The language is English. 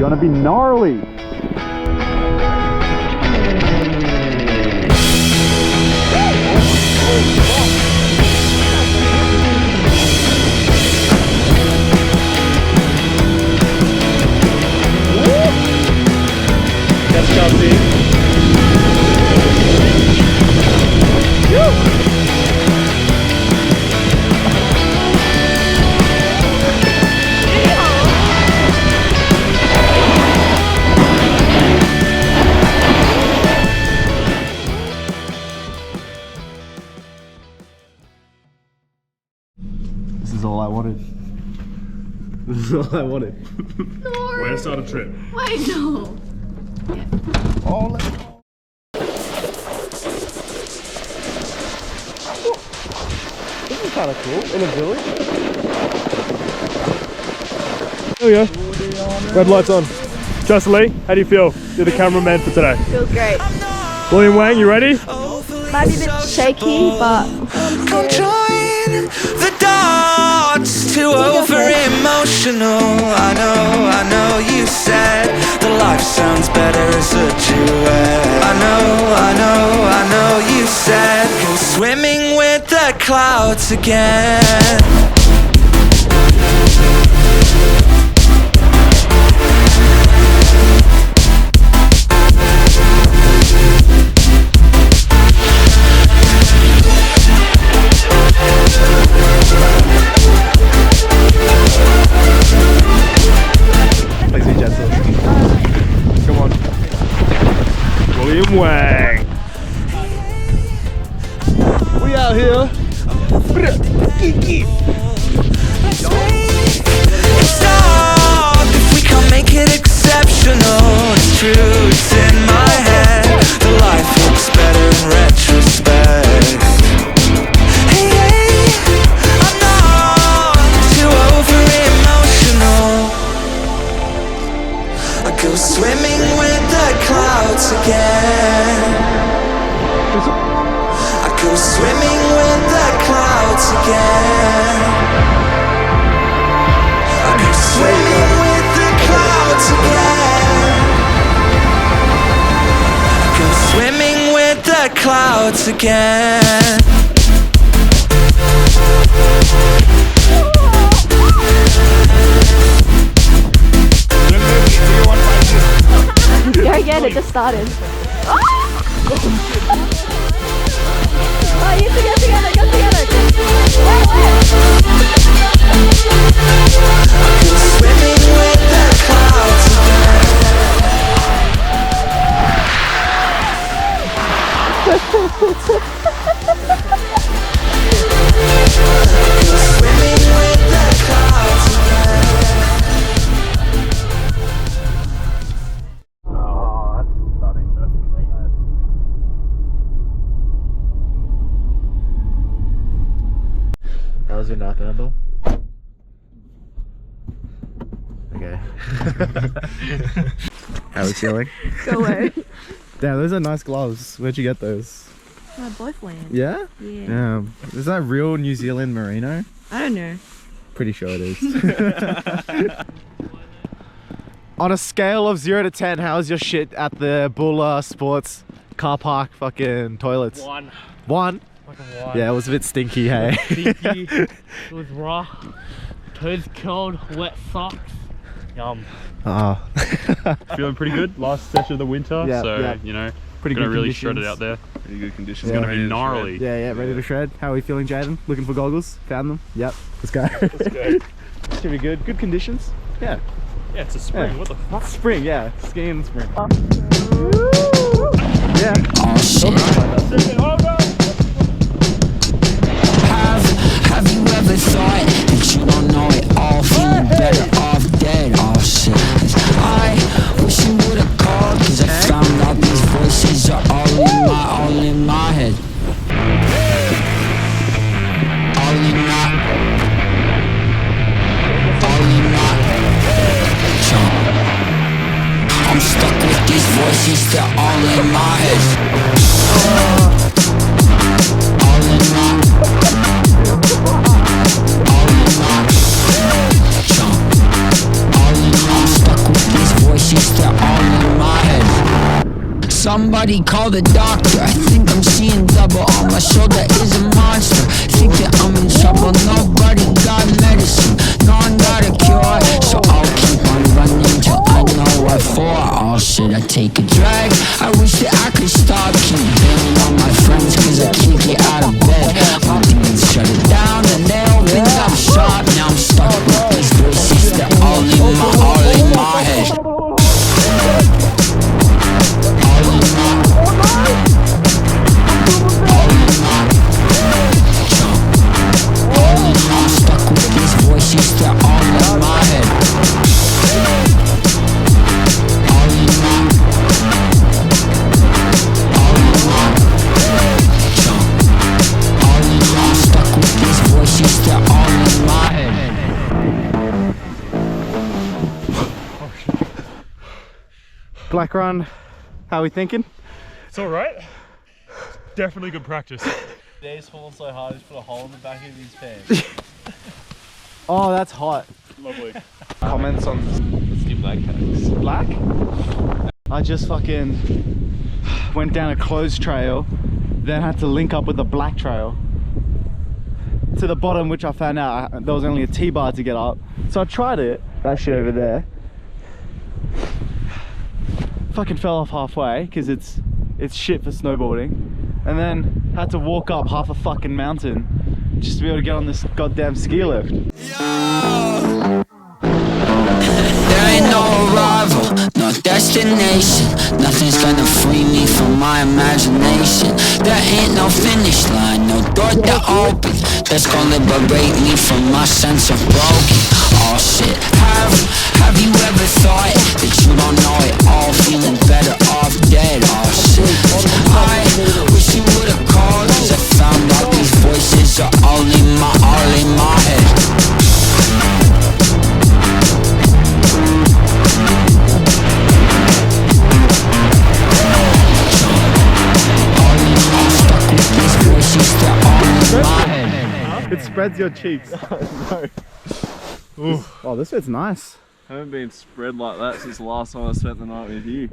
gonna be gnarly. Let's go, see. This is all I wanted. This is all I wanted. No. Way to start a trip. Wait, no. Oh, let's go. This is kind of cool. In a village. There we go. Red lights on. Justin Lee, how do you feel? You're the cameraman for today. Feels great. William Wang, you ready? Might be a bit shaky, but Come join the dots, too over emotional. I know you said the life sounds better as a duet. I know you said go swimming with the clouds again. Come on. William Wang. We out here. It's not if we can't make it exceptional. It's true, it's in my head. The life looks better in retrospect. Hey, I'm not too over emotional. I go swimming with the clouds again. I go swimming with the clouds again. I go swimming with the clouds again. I go swimming with the clouds again. go again, it just started. Oh, you have to get together, get together. Swimming with the clouds Swimming with the clouds How was your nap, Handle? Okay. How are we feeling? Go away. Damn, those are nice gloves. Where'd you get those? My boyfriend. Yeah? Yeah. Is that real New Zealand merino? I don't know. Pretty sure it is. On a scale of 0 to 10, how's your shit at the Bulla Sports car park fucking toilets? 1. 1? Fucking 1. Yeah, it was a bit stinky, hey? Stinky. It was raw. Toes curled, wet socks. Yum. Oh. Feeling pretty good. Last session of the winter, Yeah, so yeah. you know, Pretty gonna good really conditions. shred it out there. Pretty good conditions. Yeah. It's gonna be gnarly. Yeah, ready to shred. How are we feeling, Jaden? Looking for goggles? Found them? Yep. Let's go. Let's go. Should be good. Good conditions. Yeah. Yeah, it's a spring. Yeah. What the fuck? Spring, yeah. Skiing in spring. Yeah. Oh shit. Have you ever thought that you don't know it all? Feeling better off dead. Oh shit. I wish you would've called, cause I found out these voices are all in my head. All in my chunk. I'm stuck with these voices, they're all in my head. All in my chunk. All in my, I'm stuck with these voices. Somebody call the doctor. I think I'm seeing double. On my shoulder is a monster. Think that I'm in trouble. Nobody got medicine. No one got a cure. So I'll keep on running till I know what for. Oh shit, I take a drag. I wish that I could stop. Keep bailing on my friends cause I can't get out of bed. My demons shut it down and they opened up shop. Now I'm stuck with these voices. They're all in my head. I'm stuck with these voices, they're all in my head. All in my, all in my, all in my. I'm stuck with these voices, they're all in my head. Black run, how are we thinking? It's all right. Definitely good practice. Today's falling so hard, he's put a hole in the back of his pants. Oh, that's hot. Lovely. Comments on Let's get black tags. black? I just fucking went down a closed trail, then had to link up with the black trail to the bottom, which I found out there was only a T-bar to get up. So I tried it, that shit over there. Fucking fell off halfway because it's shit for snowboarding, and then had to walk up half a fucking mountain just to be able to get on this goddamn ski lift. There ain't no arrival, no destination. Nothing's gonna free me from my imagination. There ain't no finish line, no door to open that's gonna liberate me from my sense of broken. Oh shit, have you ever thought that you don't know it all, feeling better off dead? Oh shit, I wish you would've called, cause I found out these voices are all in my head. It spreads your cheeks. No. Oh, this bit's nice. I haven't been spread like that since the last time I spent the night with you.